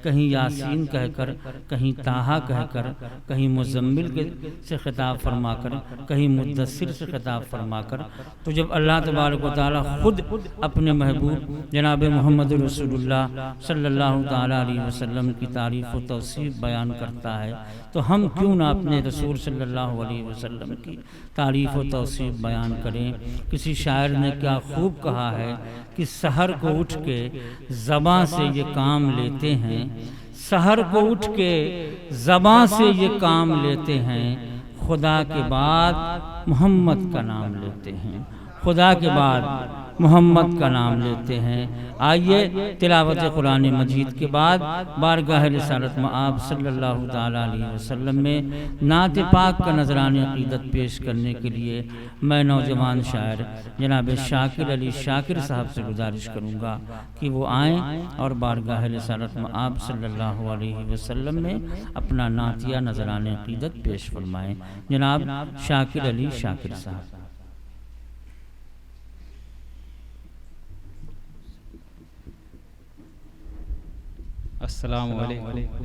कहीं यासीन कहकर, कहीं ताहा कहकर, कहीं मुज़म्मिल से खिताब फरमाकर, कहीं मुद्दस्सिर से खिताब फरमाकर। तो जब अल्लाह तबारक व तआला खुद अपने महबूब जनाब मोहम्मद रसूलुल्लाह सल्लल्लाहु तआला अलैहि वसल्लम की तारीफ़ व तौसीफ़ बयान करता है, तो हम क्यों ना अपने रसूल सल्लल्लाहु अलैहि वसल्लम की तारीफ़ व तौसीफ़ बयान करें। किसी शायर ने क्या खूब कहा है कि सहर को उठ के ज़बां से ये काम लेते हैं, सहर को उठ के ज़बां से ये काम लेते हैं, खुदा के बाद मोहम्मद का नाम लेते हैं, खुदा के बाद मोहम्मद का नाम लेते हैं। आइए तिलावत कुरान मजीद के बाद बारगाह रिसालत में आप सल्लल्लाहु ताला अलैहि वसल्लम में नात पाक का नजराने अक़ीदत पेश करने के लिए मैं नौजवान शायर जनाब शाकिर अली शाकिर साहब से गुजारिश करूँगा कि वो आएँ और बारगाह रिसालत में आप सल्लल्लाहु अलैहि वसल्लम में अपना नातिया नजराने अक़ीदत पेश फरमाएँ। जनाब शाकिर अली शाकिर साहब। अस्सलामु अलैकुम।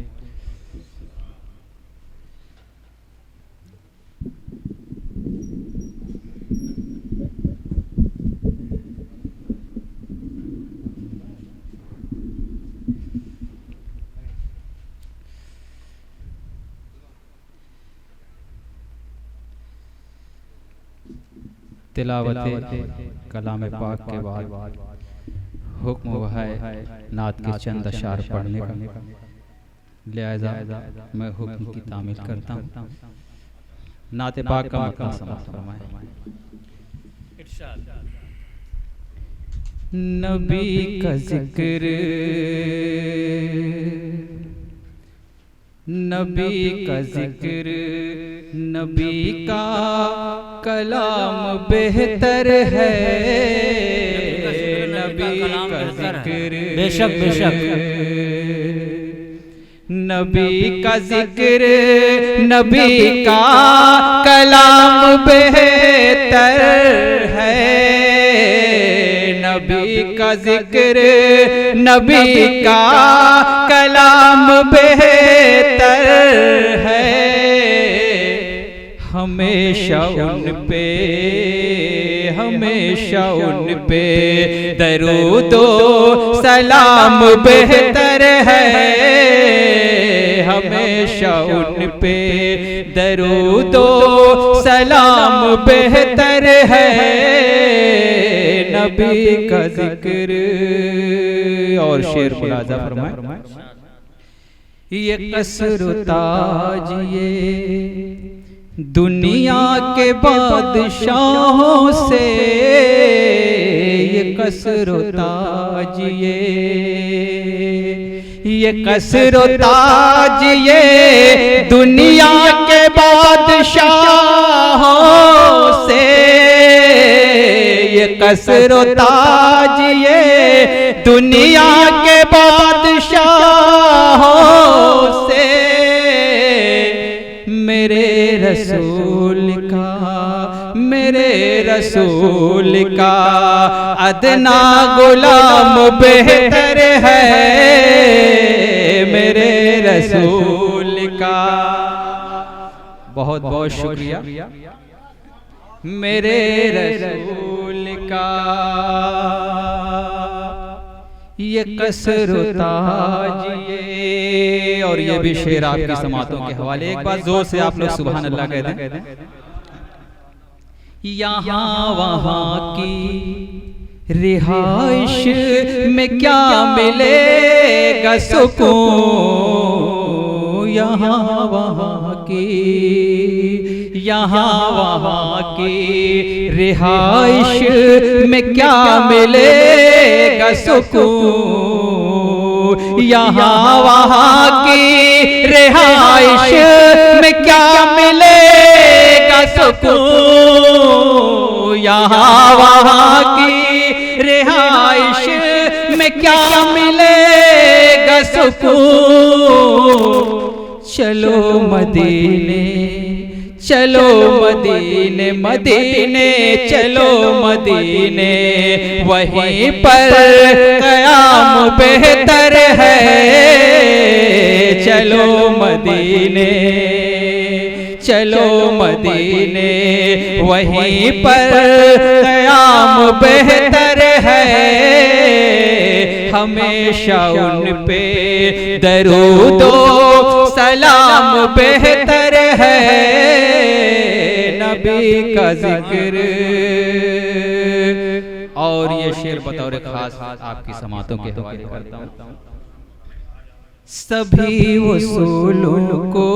तिलावत कलाम पाक के बाद हुक्म हुआ है नात के चंद अशार पढ़ने का, लिहाजा मैं हुक्म की तामील करता हूँ। नात पाक का मक़ाम समाप्त फरमाएं। नबी का जिक्र, नबी का जिक्र, नबी का कलाम बेहतर है, नबी का जिक्र बेशक बेशक, नबी का जिक्र, नबी का कलाम बेहतर है, नबी का जिक्र, नबी का कलाम बेहतर है। हमेशा उन पे, हमेशा उन पे दरूदो सलाम बेहतर है, हमेशा उन पे दरूदो सलाम बेहतर है, नबी का जिक्र। और शेर मुलाजा फरमाए। ये कसर ताज ये दुनिया के बादशाहों से, ये कसरो ताज ये कसरो ताज ये दुनिया के बादशाहों से, ये कसरो ताज ये दुनिया के बादशाहों से, मेरे रसूल का, मेरे रसूल का अदना गुलाम बेहतर है, मेरे रसूल का। बहुत बहुत शुक्रिया। मेरे रसूल का ये कसरो ताज ये, और ये भी शेर आपकी समातों के हवाले। एक बार जोर से आप लोग सुभान अल्लाह कह दें। यहाँ वहाँ की रिहाइश में क्या मिलेगा सुकून, यहाँ वहाँ की, यहाँ वहाँ की रिहाइश में क्या मिलेगा सुकून, यहाँ वहाँ की रिहाइश में क्या मिलेगा सुकून, यहाँ वहाँ की रिहाइश में क्या मिलेगा सुकून। चलो मदीने, चलो मदीने मदीने चलो मदीने, वहीं पर क़याम बेहतर है। चलो मदीने चलो मदीने, वहीं पर क़याम बेहतर है। हमेशा उन पे दरूदो सलाम बेहतर है। नबी का जिक्र। और ये शेर बतौर खास आपकी समातों के हवाले करता हूँ। सभी वसूलों को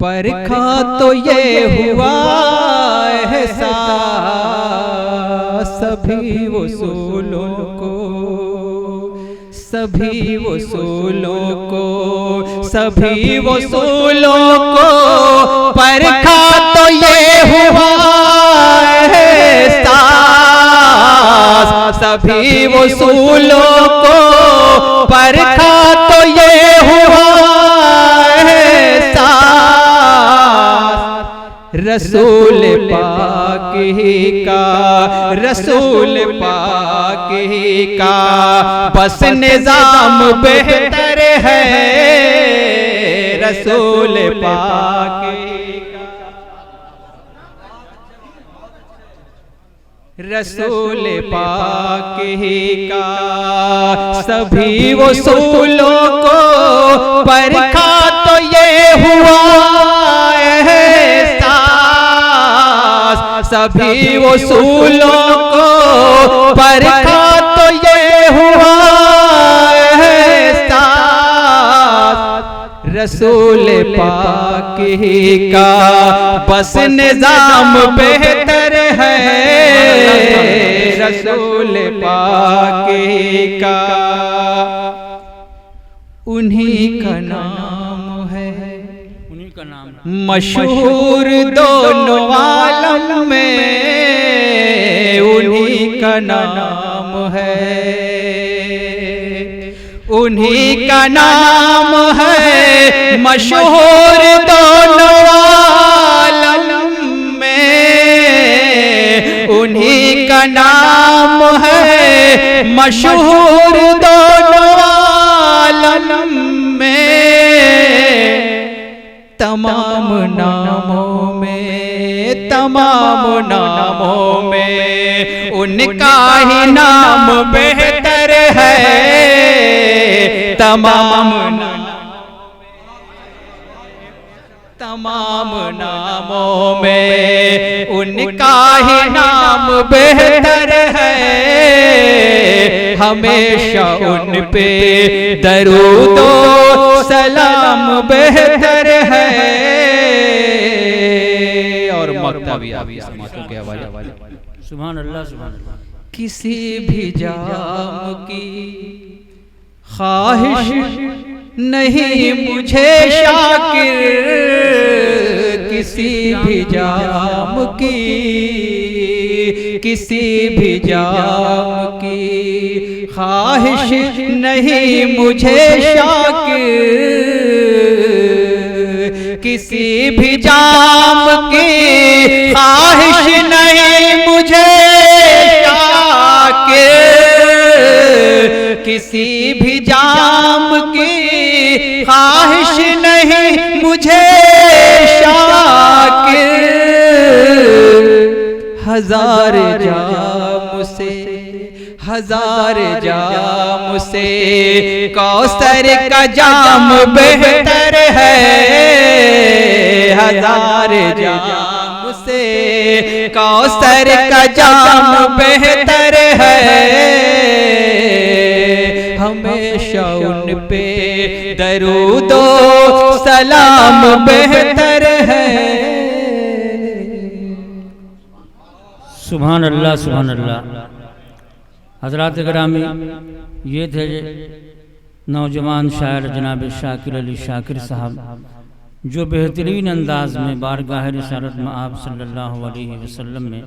परखा तो ये हुआ एहसास, सभी वसूलों को सभी वसूलों को सभी वसूलों को परखा तो ये हुआ एहसास, सभी वसूलों को परखा तो ये हुआ एहसास। रसूल पाक ही का रसूल पाक ही का बस निजाम बेहतर है। रसूल पाक रसूल पाक ही का सभी वसूलों को परखा तो ये हुआ एहसास, सभी वसूलों को परखा तो ये हुआ एहसास। रसूल पाक ही का बस निजाम बेहतर है। रसूल पाक ही का उन्हीं का नाम है, उन्हीं का नाम मशहूर दोनों आलम में, उन्हीं का नाम है, उन्हीं का नाम है मशहूर दोनों आलम में, उन्हीं का नाम है मशहूर दोनों आलम में। तमाम नामों में तमाम नामों में उनका ही नाम बेहतर है। तमाम नामों में उनका ही नाम बेहतर है। हमेशा उन पे दरूदो सलाम बेहतर है। और मक्ता भी आपकी समातों के हवाले। सुभान अल्लाह सुभान अल्लाह। किसी भी जाम की ख्वाहिश नहीं मुझे शाकिर, किसी भी जाम की किसी भी जाम की ख्वाहिश नहीं मुझे शाकिर, किसी भी जाम की ख्वाहिश नहीं मुझे शाकिर, किसी भी जाम की ख्वाहिश नहीं मुझे शाकिर। हजार जाम से हजार जाम से कौसर का जाम बेहतर है। हजार जाम से कौसर का जाम बेहतर है। हमेशा उन पे दरूदो सलाम बेहतर है। सुभान अल्लाह सुभान अल्लाह। हज़रात गिरामी, ये थे नौजवान शायर जनाब शाकिर अली शाकिर साहब, जो बेहतरीन अंदाज में बारगाह रिसालत में आप सल्लल्लाहु अलैहि वसल्लम में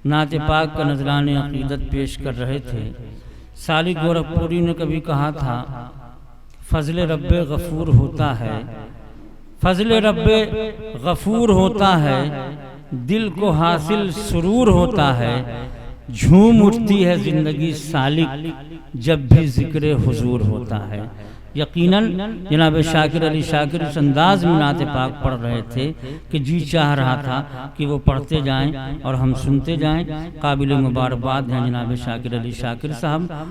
नात पाक का नजराने अक़ीदत पेश कर रहे थे। सालिक गोरखपुरी ने कभी कहा था, फजल रब्बे गफूर होता है, फजल रब्बे गफूर होता है, दिल को हासिल सुरूर होता है, झूम उठती है जिंदगी सालिक जब भी जिक्र हुजूर होता है। यकीनन जनाब शाकिर अली शाकिर उस अंदाज में नात पाक पढ़ रहे थे कि जी चाह रहा था कि वो पढ़ते जाएं और हम सुनते जाएं। काबिल मुबारकबाद हैं जनाब शाकिर अली शाकिर साहब।